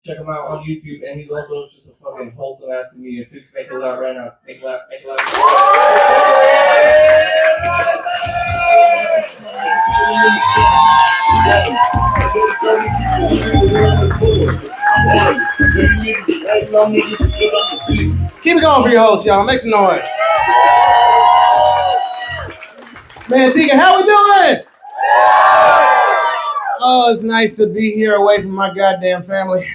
Check him out on YouTube, and he's also just a fucking wholesome ass comedian. Please make it loud right now. Make it loud. Make it loud. Keep it going for your host, y'all. Make some noise. Man, Tika, how we doing? Oh, it's nice to be here away from my goddamn family.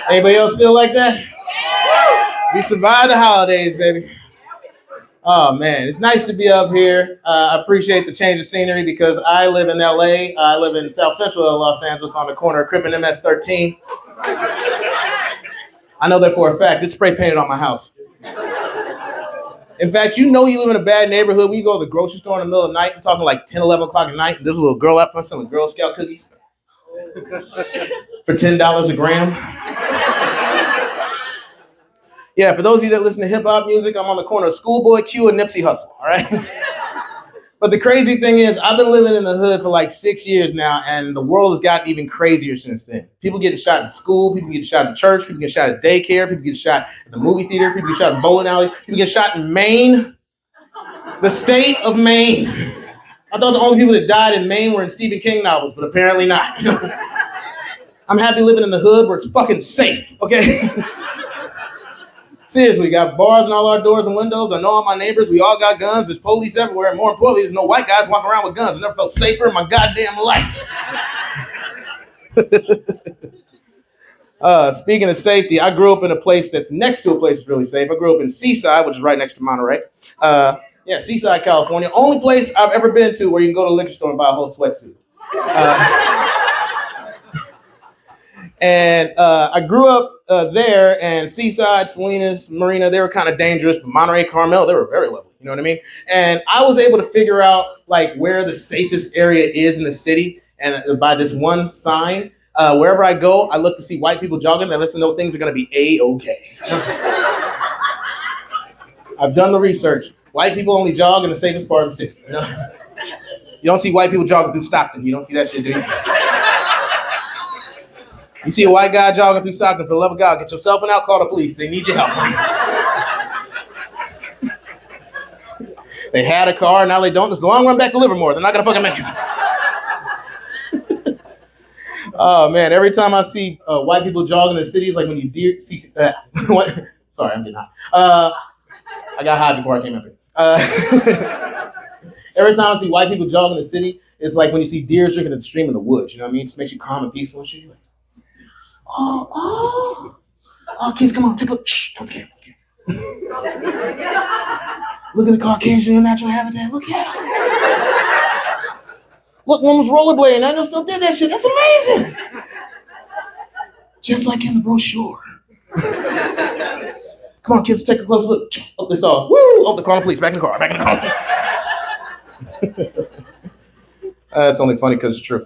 Anybody else feel like that? We survived the holidays, baby. Oh, man, it's nice to be up here. I appreciate the change of scenery because I live in LA. I live in South Central Los Angeles on the corner of Crip and MS 13. I know that for a fact. It's spray painted on my house. In fact, you know you live in a bad neighborhood when you go to the grocery store in the middle of the night. I'm talking like 10, 11 o'clock at night, and there's a little girl out front selling Girl Scout cookies for $10 a gram. Yeah, for those of you that listen to hip-hop music, I'm on the corner of Schoolboy Q and Nipsey Hussle, all right? But the crazy thing is, I've been living in the hood for like 6 years now, and the world has gotten even crazier since then. People getting shot in school, people getting shot in church, people getting shot at daycare, people getting shot at the movie theater, people getting shot in bowling alley, people getting shot in Maine, the state of Maine. I thought the only people that died in Maine were in Stephen King novels, but apparently not. I'm happy living in the hood where it's fucking safe, okay? Seriously, we got bars in all our doors and windows. I know all my neighbors. We all got guns. There's police everywhere. And more importantly, there's no white guys walking around with guns. I never felt safer in my goddamn life. Speaking of safety, I grew up in a place that's next to a place that's really safe. I grew up in Seaside, which is right next to Monterey. Seaside, California. Only place I've ever been to where you can go to a liquor store and buy a whole sweatsuit. I grew up there, and Seaside, Salinas, Marina, they were kind of dangerous, but Monterey, Carmel, they were very lovely, you know what I mean? And I was able to figure out like where the safest area is in the city, and by this one sign, wherever I go, I look to see white people jogging, that lets me know things are gonna be A-okay. I've done the research. White people only jog in the safest part of the city, you know? You don't see white people jogging through Stockton, you don't see that shit, do you? You see a white guy jogging through Stockton, for the love of God, get your cell phone out, call the police. They need your help. They had a car, now they don't. It's a long run back to Livermore. They're not going to fucking make it. Oh, man, every time I see white people jogging in the city, it's like when you see... Sorry, I'm getting hot. I got hot before I came up here. Every time I see white people jogging in the city, it's like when you see deer drinking at the stream in the woods. You know what I mean? It just makes you calm and peaceful and shit. You're like, oh, kids, come on, take a look. Shh, don't scare. Look at the Caucasian in natural habitat. Look at him. Look, one was rollerblading. I still did that shit. That's amazing. Just like in the brochure. Come on, kids, take a close look. Oh, this off. Woo! Oh, the car, police. Back in the car. Back in the car. It's only funny because it's true.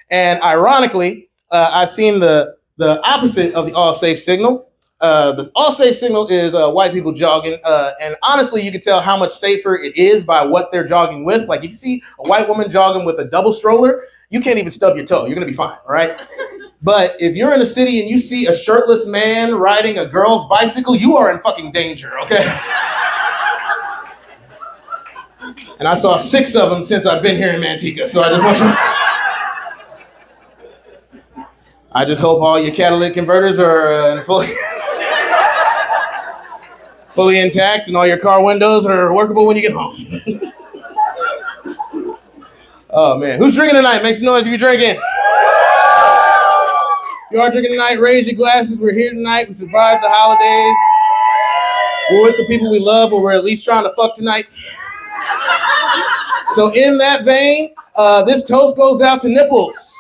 And ironically, I've seen the opposite of the all safe signal. The all safe signal is white people jogging. And honestly, you can tell how much safer it is by what they're jogging with. Like if you see a white woman jogging with a double stroller, you can't even stub your toe. You're going to be fine, all right? But if you're in a city and you see a shirtless man riding a girl's bicycle, you are in fucking danger, okay? And I saw 6 of them since I've been here in Manteca, so I just want you... I just hope all your catalytic converters are fully intact and all your car windows are workable when you get home. Oh, man. Who's drinking tonight? Make some noise if you're drinking. If you are drinking tonight, raise your glasses. We're here tonight. We survived the holidays. We're with the people we love, or we're at least trying to fuck tonight. So in that vein, this toast goes out to nipples.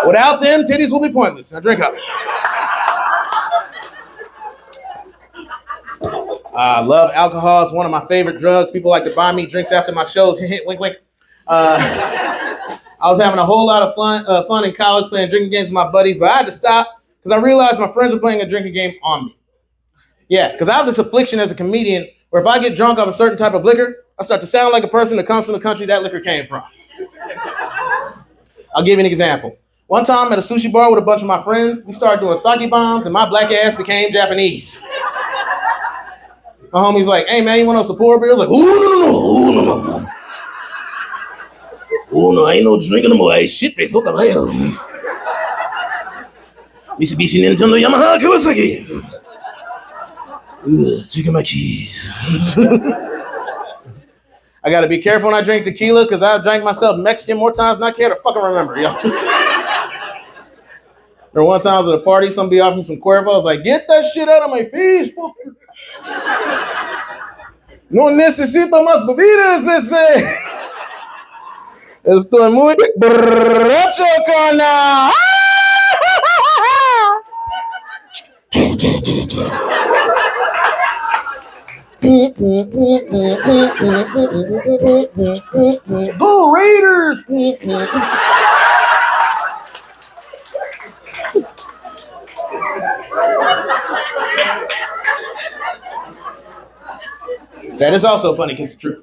Without them, titties will be pointless. Now drink up. I love alcohol. It's one of my favorite drugs. People like to buy me drinks after my shows. Wink, wink. I was having a whole lot of fun in college playing drinking games with my buddies, but I had to stop because I realized my friends were playing a drinking game on me. Yeah, because I have this affliction as a comedian where if I get drunk off a certain type of liquor, I start to sound like a person that comes from the country that liquor came from. I'll give you an example. One time at a sushi bar with a bunch of my friends, we started doing sake bombs, and my black ass became Japanese. My homie's like, "Hey man, you want no support beer?" I was like, "Ooh, no. Oh no, I ain't no drinking no more. Hey, shit face, what the hell? Mitsubishi Nintendo Yamaha Kawasaki. Ugh, taking my keys." I gotta be careful when I drink tequila because I drank myself Mexican more times than I care to fucking remember, yo. There one time I was at a party, somebody offered me some Cuervo. I was like, "Get that shit out of my face, fucker. No necesito más bebidas, ese. Estoy muy borracho con la..." Go Raiders! That is also funny because it's true.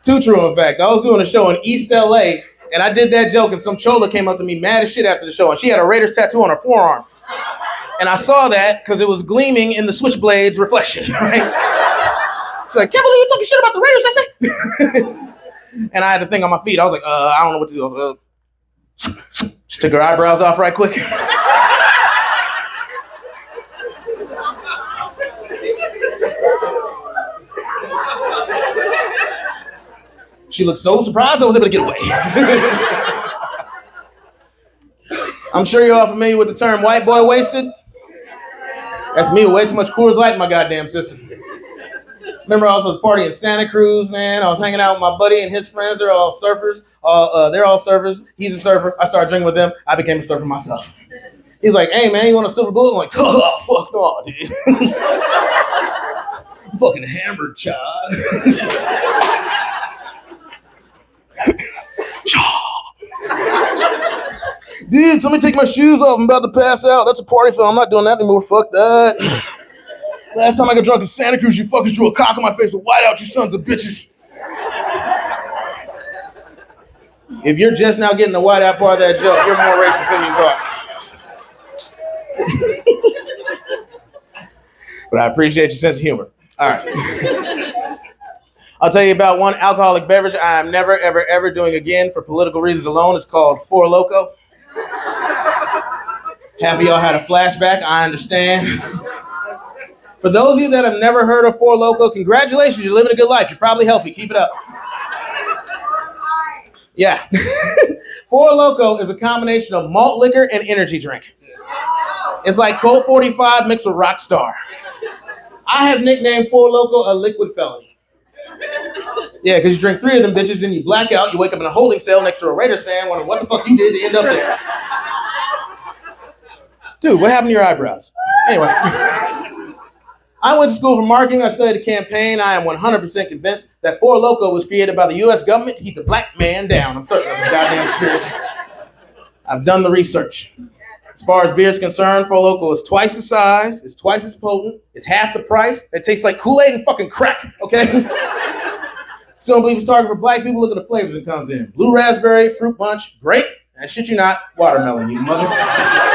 Too true, in fact. I was doing a show in East LA, and I did that joke, and some chola came up to me mad as shit after the show, and she had a Raiders tattoo on her forearm. And I saw that because it was gleaming in the switchblade's reflection, right? It's like, "Can't believe you're talking shit about the Raiders, I say." And I had the thing on my feet. I was like, I don't know what to do. I was like, she took her eyebrows off right quick. She looked so surprised I was able to get away. I'm sure you're all familiar with the term white boy wasted. That's me with way too much Coors Light in my goddamn system. Remember I was at a party in Santa Cruz, man. I was hanging out with my buddy and his friends. They're all surfers. They're all surfers. He's a surfer. I started drinking with them. I became a surfer myself. He's like, "Hey, man, you want a silver bullet?" I'm like, "Oh, fuck no, dude." I'm fucking hammered, child. "Dude, somebody take my shoes off. I'm about to pass out. That's a party film. I'm not doing that anymore. Fuck that. Last time I got drunk in Santa Cruz, you fuckers drew a cock on my face with white out, you sons of bitches." If you're just now getting the white out part of that joke, you're more racist than you thought. But I appreciate your sense of humor. All right. I'll tell you about one alcoholic beverage I am never, ever, ever doing again for political reasons alone. It's called Four Loko. Half of y'all had a flashback, I understand. For those of you that have never heard of Four Loko, congratulations, you're living a good life. You're probably healthy. Keep it up. Yeah. Four Loko is a combination of malt liquor and energy drink. It's like Colt 45 mixed with Rockstar. I have nicknamed Four Loko a liquid felony. Yeah, because you drink 3 of them bitches and you black out, you wake up in a holding cell next to a Raiders fan wondering what the fuck you did to end up there. Dude, what happened to your eyebrows? Anyway. I went to school for marketing. I studied a campaign. I am 100% convinced that Four Loko was created by the U.S. government to keep the black man down. I'm certain of this goddamn conspiracy. I've done the research. As far as beer is concerned, Four Loko is twice the size, it's twice as potent, it's half the price, it tastes like Kool-Aid and fucking crack, okay? So don't believe it's targeted for black people, look at the flavors it comes in. Blue raspberry, fruit punch, grape, and shit you not, watermelon, you motherfuckers.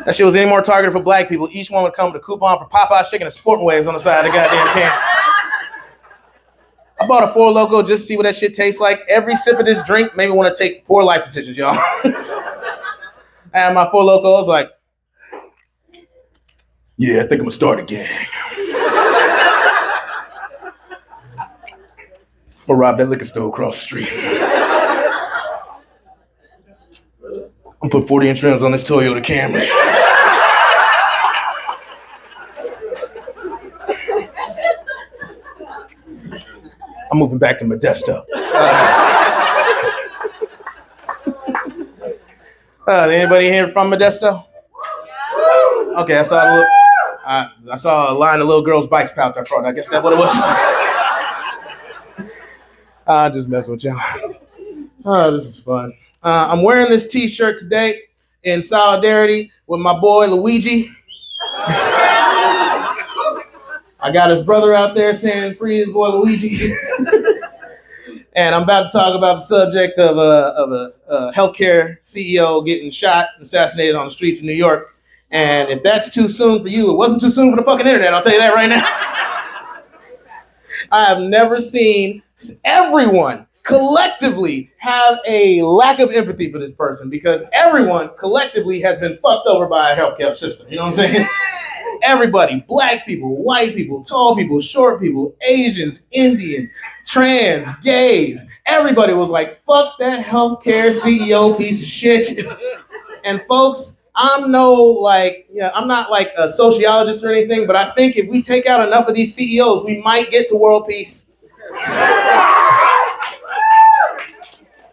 That shit was any more targeted for black people, each one would come with a coupon for Popeye's chicken and sporting waves on the side of the goddamn can. I bought a Four Loko just to see what that shit tastes like. Every sip of this drink made me want to take poor life decisions, y'all. I had my Four Loko, I was like, yeah, I think I'm gonna start a gang. Or rob that liquor store across the street. I'm put 40-inch rims on this Toyota Camry. I'm moving back to Modesto. Anybody here from Modesto? Okay, I saw a line of little girls' bikes parked up front. I guess that's what it was. Just messing with y'all. Oh, this is fun. I'm wearing this t-shirt today in solidarity with my boy Luigi. I got his brother out there saying free his boy Luigi. And I'm about to talk about the subject of a healthcare CEO getting shot and assassinated on the streets of New York. And if that's too soon for you, it wasn't too soon for the fucking internet, I'll tell you that right now. I have never seen everyone collectively have a lack of empathy for this person because everyone collectively has been fucked over by a healthcare system. You know what I'm saying? Everybody, black people, white people, tall people, short people, Asians, Indians, trans, gays, everybody was like, fuck that healthcare CEO piece of shit. And folks, I'm I'm not like a sociologist or anything, but I think if we take out enough of these CEOs, we might get to world peace.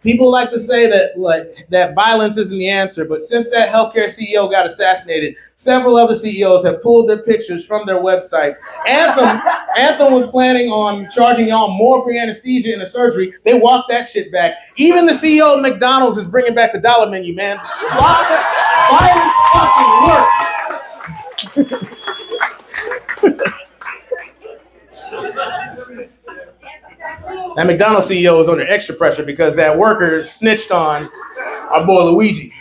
People like to say that violence isn't the answer, but since that healthcare CEO got assassinated, several other CEOs have pulled their pictures from their websites. Anthem was planning on charging y'all more for anesthesia in a surgery. They walked that shit back. Even the CEO of McDonald's is bringing back the dollar menu, man. Violence fucking works. That McDonald's CEO is under extra pressure because that worker snitched on our boy Luigi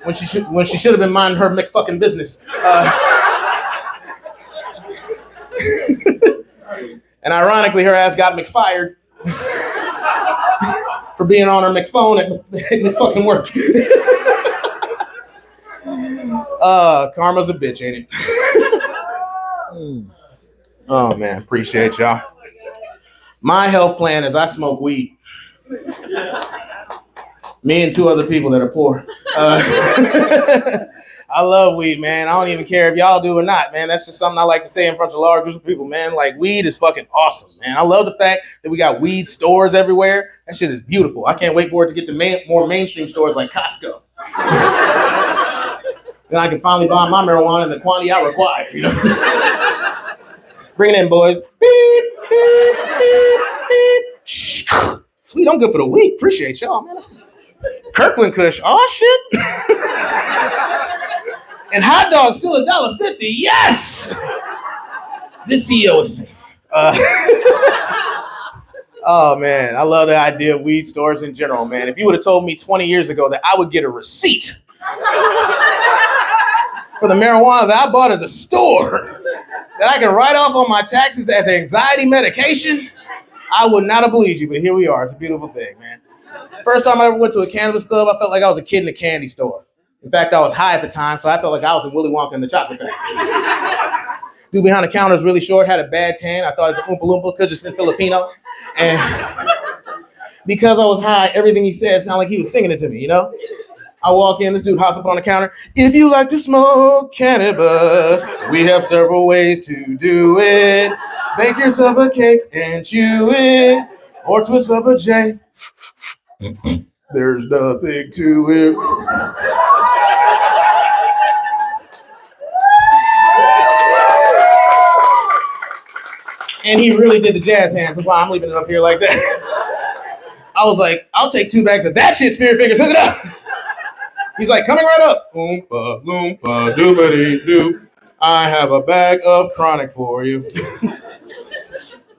when she should have been minding her McFucking business. And ironically, her ass got McFired for being on her McPhone at McFucking work. Karma's a bitch, ain't it? Oh man, appreciate y'all. My health plan is I smoke weed. Me and two other people that are poor. I love weed, man. I don't even care if y'all do or not, man. That's just something I like to say in front of large groups of people, man. Like, weed is fucking awesome, man. I love the fact that we got weed stores everywhere. That shit is beautiful. I can't wait for it to get to more mainstream stores like Costco. Then I can finally buy my marijuana in the quantity I require, you know? Bring it in, boys. Beep, beep, beep, beep. Sweet, I'm good for the week. Appreciate y'all, man. Kirkland Kush. Oh, shit. And hot dogs still $1.50. Yes! This CEO is safe. Oh, man. I love the idea of weed stores in general, man. If you would have told me 20 years ago that I would get a receipt for the marijuana that I bought at the store that I can write off on my taxes as anxiety medication, I would not have believed you, but here we are. It's a beautiful thing, man. First time I ever went to a cannabis club, I felt like I was a kid in a candy store. In fact, I was high at the time, so I felt like I was in Willy Wonka and the Chocolate Factory. Dude behind the counter was really short, had a bad tan. I thought it was an Oompa Loompa, could just been Filipino. And because I was high, everything he said sounded like he was singing it to me, you know? I walk in, this dude hops up on the counter. If you like to smoke cannabis, we have several ways to do it. Bake yourself a cake and chew it, or twist up a J. There's nothing to it. And he really did the jazz hands. That's why I'm leaving it up here like that. I was like, I'll take 2 bags of that shit, Spirit Fingers. Hook it up. He's like, coming right up. Oompa, loompa, doobity doo. I have a bag of chronic for you.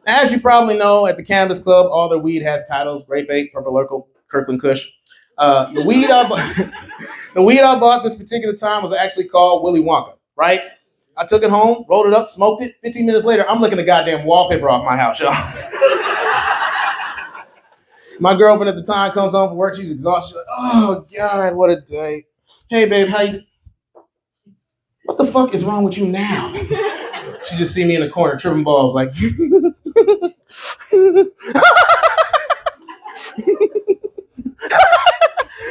As you probably know, at the Cannabis Club, all their weed has titles: Grape Ape, Purple Urkel, Kirkland Kush. The weed I bought this particular time was actually called Willy Wonka, right? I took it home, rolled it up, smoked it. 15 minutes later, I'm looking the goddamn wallpaper off my house, y'all. My girlfriend at the time comes home from work. She's exhausted. She's like, oh, God, what a day. Hey, babe, how you doing? What the fuck is wrong with you now? She just see me in the corner, tripping balls, like...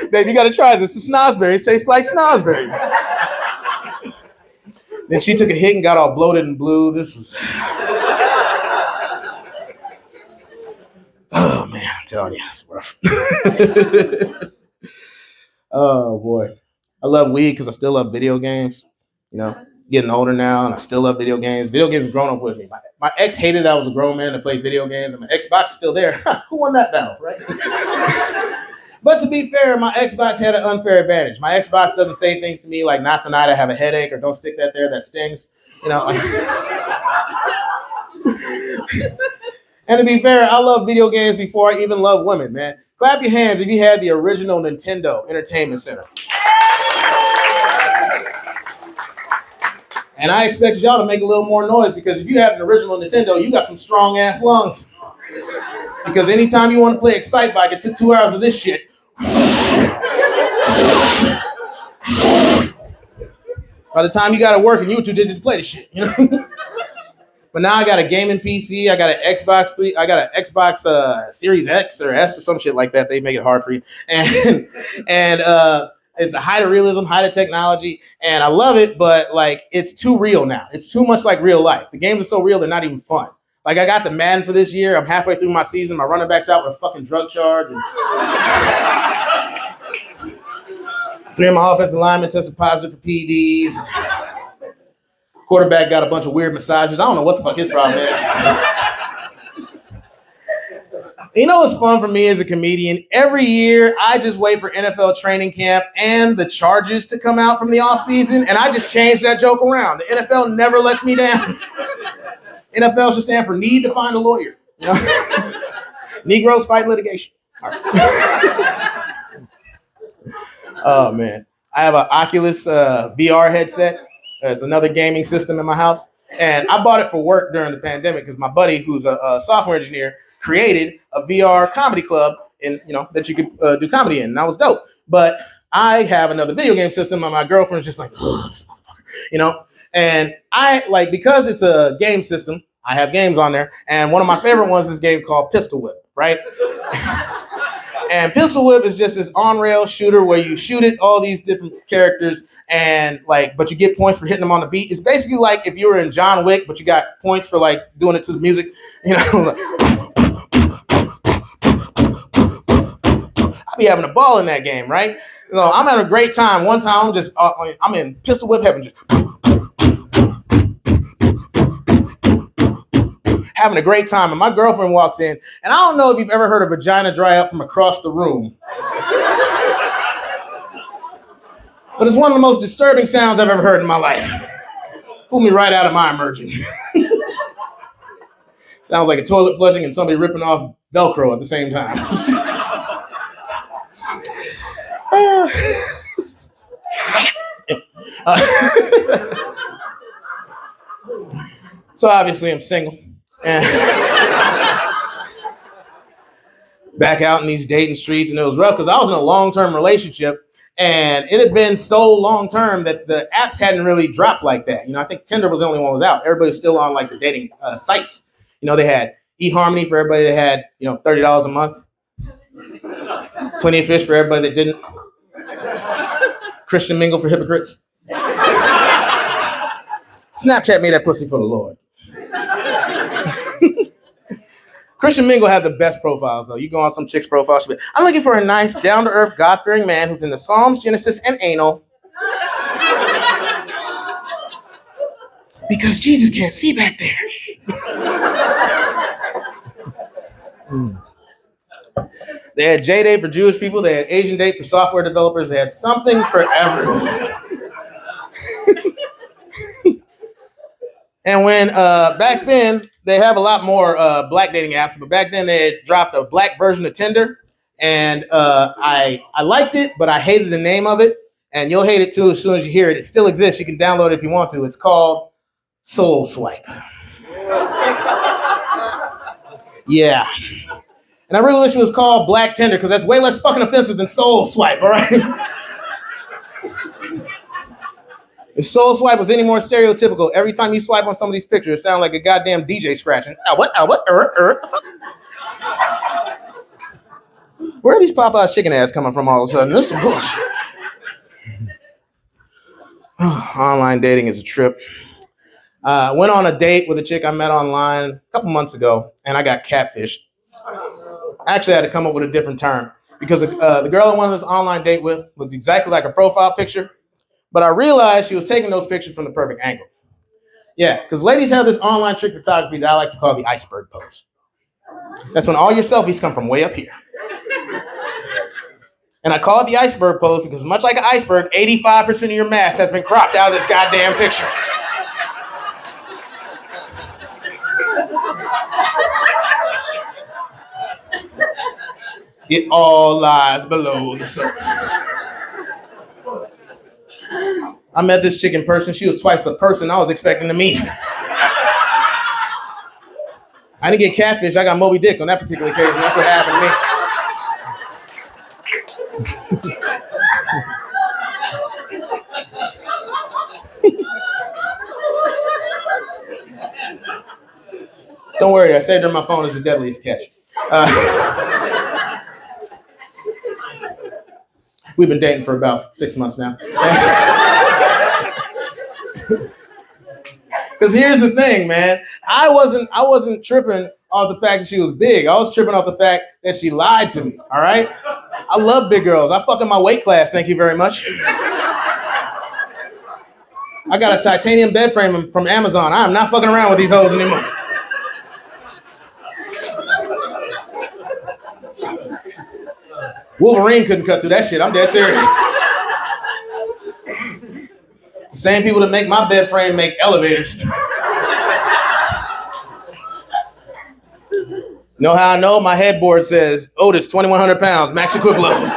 Babe, you gotta try this. It's snozzberries. Tastes like snozzberries. Then she took a hit and got all bloated and blue. This was... Oh, man, I'm telling you, it's rough. Oh, boy. I love weed because I still love video games. You know, getting older now, and I still love video games. Video games have grown up with me. My ex hated I was a grown man that played video games, and my Xbox is still there. Who won that battle, right? But to be fair, my Xbox had an unfair advantage. My Xbox doesn't say things to me like, not tonight, I have a headache, or don't stick that there, that stings. You know, And to be fair, I love video games before I even love women, man. Clap your hands if you had the original Nintendo Entertainment Center. And I expected y'all to make a little more noise because if you have an original Nintendo, you got some strong ass lungs. Because anytime you want to play Excite Bike, it took 2 hours of this shit. By the time you got to work and you were too busy to play the shit, you know. But now I got a gaming PC. I got an Xbox 3. I got an Xbox Series X or S or some shit like that. They make it hard for you, and it's a high to realism, high to technology, and I love it. But like, it's too real now. It's too much like real life. The games are so real, they're not even fun. Like, I got the Madden for this year. I'm halfway through my season. My running back's out with a fucking drug charge. And 3 of my offensive linemen tested positive for PEDs. Quarterback got a bunch of weird massages. I don't know what the fuck his problem is. You know what's fun for me as a comedian? Every year, I just wait for NFL training camp and the charges to come out from the offseason, and I just change that joke around. The NFL never lets me down. NFL should stand for need to find a lawyer. You know? Negroes fight litigation. Right. Oh, man. I have an Oculus VR headset. It's another gaming system in my house. And I bought it for work during the pandemic because my buddy, who's a software engineer, created a VR comedy club that you could do comedy in. And that was dope. But I have another video game system and my girlfriend's just like, oh, this motherfucker, And I like, because it's a game system, I have games on there. And one of my favorite ones is this game called Pistol Whip, right? And Pistol Whip is just this on-rail shooter where you shoot at all these different characters and but you get points for hitting them on the beat. It's basically like if you were in John Wick, but you got points for like doing it to the music, I'll be having a ball in that game, right? So I'm having a great time. One time I'm in Pistol Whip heaven, just having a great time, and my girlfriend walks in, and I don't know if you've ever heard a vagina dry up from across the room. But it's one of the most disturbing sounds I've ever heard in my life. Pulled me right out of my immersion. Sounds like a toilet flushing and somebody ripping off Velcro at the same time. So obviously I'm single. And back out in these dating streets, and it was rough because I was in a long-term relationship. And it had been so long term that the apps hadn't really dropped like that. I think Tinder was the only one that was out. Everybody was still on like the dating sites. They had eHarmony for everybody that had, $30 a month. Plenty of Fish for everybody that didn't. Christian Mingle for hypocrites. Snapchat made that pussy for the Lord. Christian Mingle had the best profiles, though. You go on some chick's profile, she'll be, I'm looking for a nice, down-to-earth, God-fearing man who's into Psalms, Genesis, and anal. Because Jesus can't see back there. They had J-Day for Jewish people. They had Asian Date for software developers. They had something for everyone. And when back then, they have a lot more black dating apps, but back then they had dropped a black version of Tinder, and I liked it, but I hated the name of it, and you'll hate it too as soon as you hear it. It still exists. You can download it if you want to. It's called Soul Swipe. Yeah. And I really wish it was called Black Tinder because that's way less fucking offensive than Soul Swipe, all right? If Soul Swipe was any more stereotypical, every time you swipe on some of these pictures, it sounds like a goddamn DJ scratching. What? Where are these Popeye's chicken ass coming from all of a sudden? This is some bullshit. Online dating is a trip. Went on a date with a chick I met online a couple months ago, and I got catfished. Actually, I had to come up with a different term because the girl I went on this online date with looked exactly like her profile picture. But I realized she was taking those pictures from the perfect angle. Yeah, because ladies have this online trick photography that I like to call the iceberg pose. That's when all your selfies come from way up here. And I call it the iceberg pose because much like an iceberg, 85% of your mass has been cropped out of this goddamn picture. It all lies below the surface. I met this chick in person. She was twice the person I was expecting to meet. I didn't get catfish. I got Moby Dick on that particular occasion. That's what happened to me. Don't worry, I saved her my phone as the deadliest catch. We've been dating for about 6 months now. Because here's the thing, man. I wasn't tripping off the fact that she was big. I was tripping off the fact that she lied to me. All right. I love big girls. I fuck in my weight class. Thank you very much. I got a titanium bed frame from Amazon. I'm not fucking around with these hoes anymore. Wolverine couldn't cut through that shit. I'm dead serious. The same people that make my bed frame make elevators. Know how I know? My headboard says Otis, 2,100 pounds, max equip load.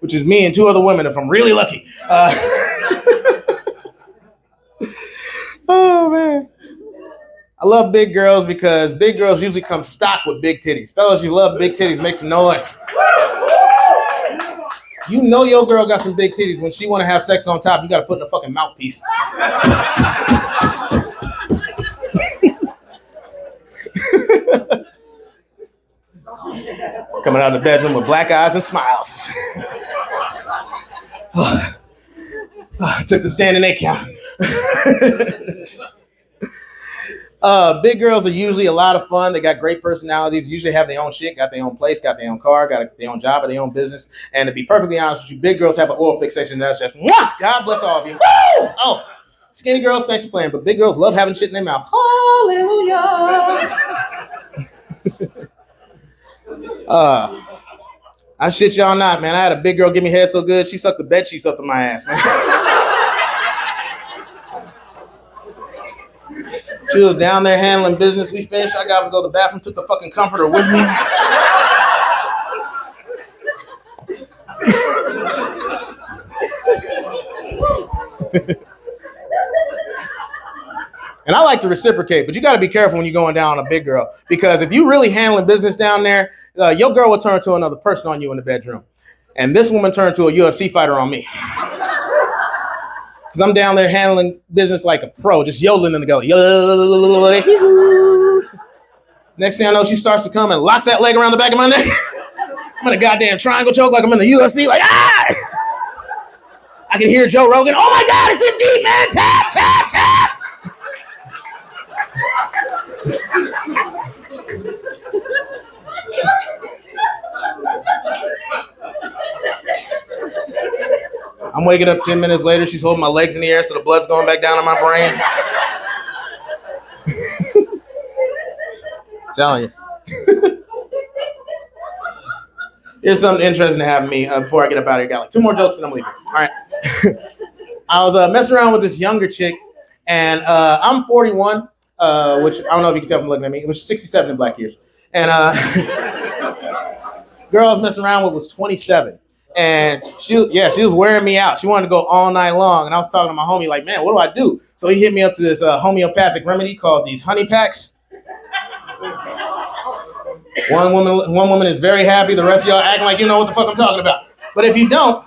Which is me and 2 other women if I'm really lucky. Oh, man. I love big girls because big girls usually come stock with big titties. Fellas, you love big titties, make some noise. You know your girl got some big titties. When she want to have sex on top, you got to put in a fucking mouthpiece. Coming out of the bedroom with black eyes and smiles. Took the standing 8 count. Big girls are usually a lot of fun. They got great personalities, usually have their own shit, got their own place, got their own car, got their own job, or their own business. And to be perfectly honest with you, big girls have an oral fixation that's just, mwah! God bless all of you. Woo! Oh, skinny girls, thanks for playing, but big girls love having shit in their mouth. Hallelujah. I shit y'all not, man. I had a big girl give me head so good, she sucked the bed sheets up in my ass, man. She was down there handling business. We finished. I got to go to the bathroom, took the fucking comforter with me. And I like to reciprocate, but you got to be careful when you're going down on a big girl. Because if you really handling business down there, your girl will turn to another person on you in the bedroom. And this woman turned to a UFC fighter on me. Because I'm down there handling business like a pro, just yodeling in the gully. Next thing I know, she starts to come and locks that leg around the back of my neck. I'm in a goddamn triangle choke like I'm in the UFC, like, ah! I can hear Joe Rogan, oh my God, it's in deep, man, tap, tap, tap! I'm waking up 10 minutes later. She's holding my legs in the air so the blood's going back down in my brain. Telling you. Here's something interesting to happen to me before I get up out of here. Got like 2 more jokes and I'm leaving. All right. I was messing around with this younger chick, and I'm 41, which I don't know if you can tell from looking at me, which is 67 in black years. And girl I was messing around with was 27. And she was wearing me out. She wanted to go all night long. And I was talking to my homie like, man, what do I do? So he hit me up to this homeopathic remedy called these honey packs. One woman is very happy. The rest of y'all acting like you know what the fuck I'm talking about. But if you don't,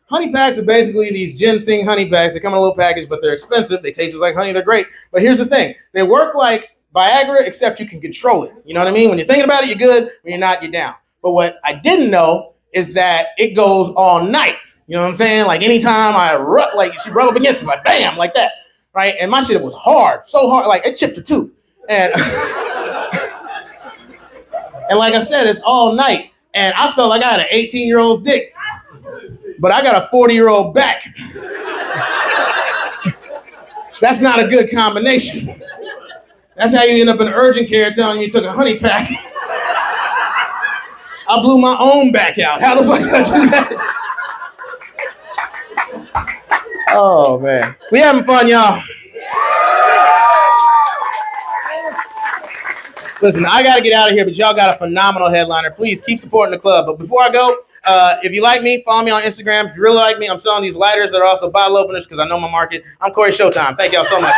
honey packs are basically these ginseng honey packs. They come in a little package, but they're expensive. They taste just like honey. They're great. But here's the thing. They work like Viagra, except you can control it. You know what I mean? When you're thinking about it, you're good. When you're not, you're down. But what I didn't know is that it goes all night. You know what I'm saying? Like anytime she rub up against it, like bam, like that, right? And my shit was hard, so hard, like it chipped a tooth. And and like I said, it's all night. And I felt like I had an 18-year-old's dick, but I got a 40-year-old back. That's not a good combination. That's how you end up in urgent care telling you took a honey pack. I blew my own back out. How the fuck did I do that? Oh, man. We having fun, y'all. Listen, I got to get out of here, but y'all got a phenomenal headliner. Please keep supporting the club. But before I go, if you like me, follow me on Instagram. If you really like me, I'm selling these lighters that are also bottle openers because I know my market. I'm Cory Showtime. Thank y'all so much.